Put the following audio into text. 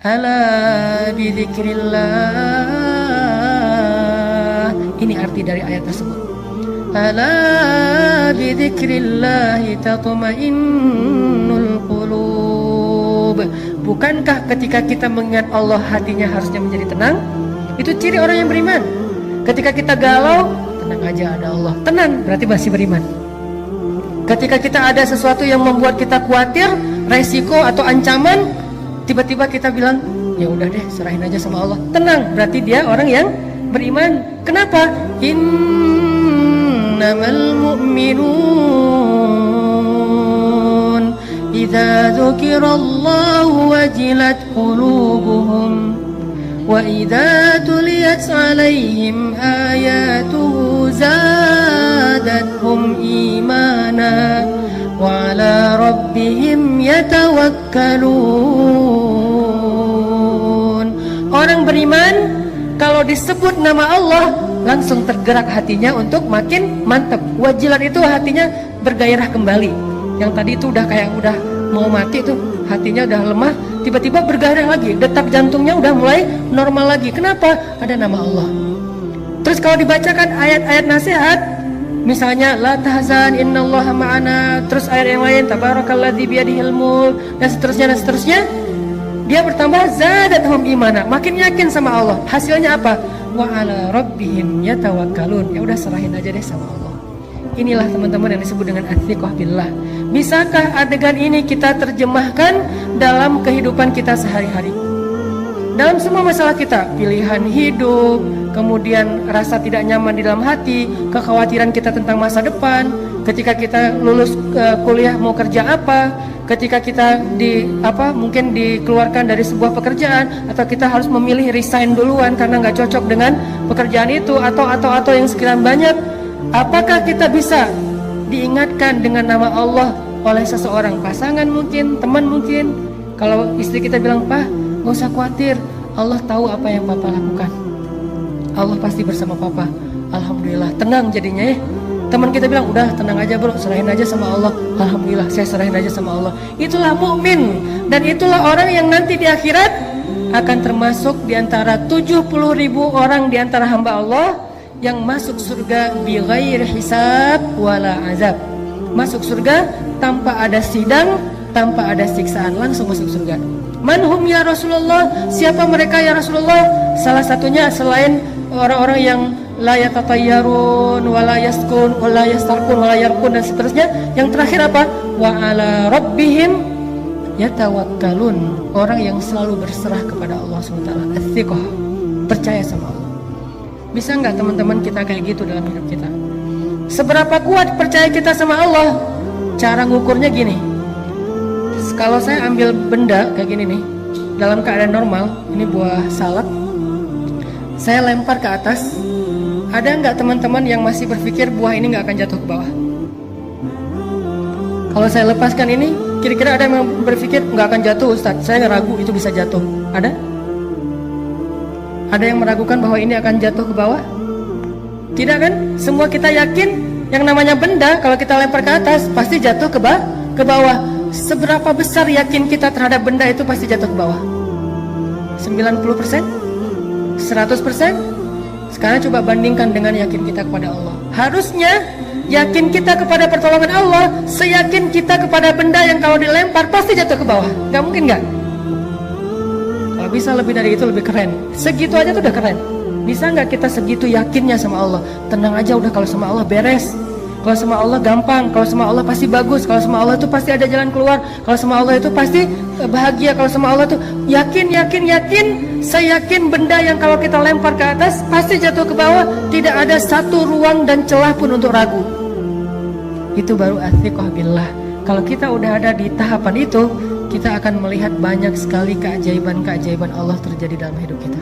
Ala bidzikrillah. Ini arti dari ayat tersebut. Ala bidzikrillahi tatma'innul qulub. Bukankah ketika kita mengingat Allah hatinya harusnya menjadi tenang? Itu ciri orang yang beriman. Ketika kita galau, tenang aja ada Allah. Tenang, berarti masih beriman. Ketika kita ada sesuatu yang membuat kita khawatir, resiko atau ancaman, tiba-tiba kita bilang, ya udah deh, serahin aja sama Allah. Tenang, berarti dia orang yang beriman. Kenapa? Innamal mu'minun idza dzukirallahu wajilat qulubuhum wa idza tuliyat 'alaihim ayatuhu zadatuhum imana wa 'ala rabbihim yatawakkalun. Orang beriman kalau disebut nama Allah langsung tergerak hatinya untuk makin mantap. Wajilat itu hatinya bergairah kembali. Yang tadi itu udah kayak udah mau mati tuh, hatinya udah lemah, tiba-tiba bergairah lagi, detak jantungnya udah mulai normal lagi. Kenapa? Ada nama Allah. Terus kalau dibacakan ayat-ayat nasihat, misalnya la tahzan innallaha ma'ana, terus ayat yang lain tabarakalladzi biyadihil mulk, dan seterusnya, dia bertambah zadatuhum imana, makin yakin sama Allah. Hasilnya apa? Wa 'ala rabbihim yatawakkalun. Ya udah, serahin aja deh sama Allah. Inilah teman-teman yang disebut dengan ats-tsiqah billah. Bisakah adegan ini kita terjemahkan dalam kehidupan kita sehari-hari? Dalam semua masalah kita, pilihan hidup, kemudian rasa tidak nyaman di dalam hati, kekhawatiran kita tentang masa depan, ketika kita lulus kuliah mau kerja apa, ketika kita mungkin dikeluarkan dari sebuah pekerjaan, atau kita harus memilih resign duluan karena nggak cocok dengan pekerjaan itu, atau yang sekian banyak. Apakah kita bisa diingatkan dengan nama Allah oleh seseorang, pasangan mungkin, teman mungkin? Kalau istri kita bilang, "Pak, gak usah khawatir, Allah tahu apa yang Papa lakukan, Allah pasti bersama Papa." Alhamdulillah, tenang jadinya ya. Teman kita bilang, "Udah tenang aja bro, serahin aja sama Allah." Alhamdulillah, saya serahin aja sama Allah. Itulah mukmin, dan itulah orang yang nanti di akhirat akan termasuk di antara 70.000 orang di antara hamba Allah yang masuk surga bi ghairi hisab wala azab. Masuk surga tanpa ada sidang, tanpa ada siksaan, langsung masuk surga. Manhum ya Rasulullah? Siapa mereka ya Rasulullah? Salah satunya selain orang-orang yang la yatatayyarun wala yaskun wala yastarqun wala yarqun dan seterusnya, yang terakhir apa? Wa 'ala rabbihim yatawakkalun. Orang yang selalu berserah kepada Allah SWT. Ats-tsiqah, percaya sama Allah. Bisa nggak teman-teman kita kayak gitu dalam hidup kita? Seberapa kuat percaya kita sama Allah? Cara ngukurnya gini. Kalau saya ambil benda kayak gini nih, dalam keadaan normal, ini buah salak, saya lempar ke atas, ada nggak teman-teman yang masih berpikir buah ini nggak akan jatuh ke bawah? Kalau saya lepaskan ini, kira-kira ada yang berpikir nggak akan jatuh Ustaz, saya ragu itu bisa jatuh? Ada? Ada yang meragukan bahwa ini akan jatuh ke bawah? Tidak kan? Semua kita yakin yang namanya benda kalau kita lempar ke atas pasti jatuh ke bawah. Seberapa besar yakin kita terhadap benda itu pasti jatuh ke bawah? 90%? 100%? Sekarang coba bandingkan dengan yakin kita kepada Allah. Harusnya yakin kita kepada pertolongan Allah seyakin kita kepada benda yang kalau dilempar pasti jatuh ke bawah. Gak mungkin gak? Kalau bisa lebih dari itu lebih keren. Segitu aja tuh udah keren. Bisa nggak kita segitu yakinnya sama Allah? Tenang aja udah, kalau sama Allah beres. Kalau sama Allah gampang. Kalau sama Allah pasti bagus. Kalau sama Allah itu pasti ada jalan keluar. Kalau sama Allah itu pasti bahagia. Kalau sama Allah itu yakin. Saya yakin benda yang kalau kita lempar ke atas pasti jatuh ke bawah. Tidak ada satu ruang dan celah pun untuk ragu. Itu baru ats-tsiqah billah. Kalau kita udah ada di tahapan itu, kita akan melihat banyak sekali keajaiban-keajaiban Allah terjadi dalam hidup kita.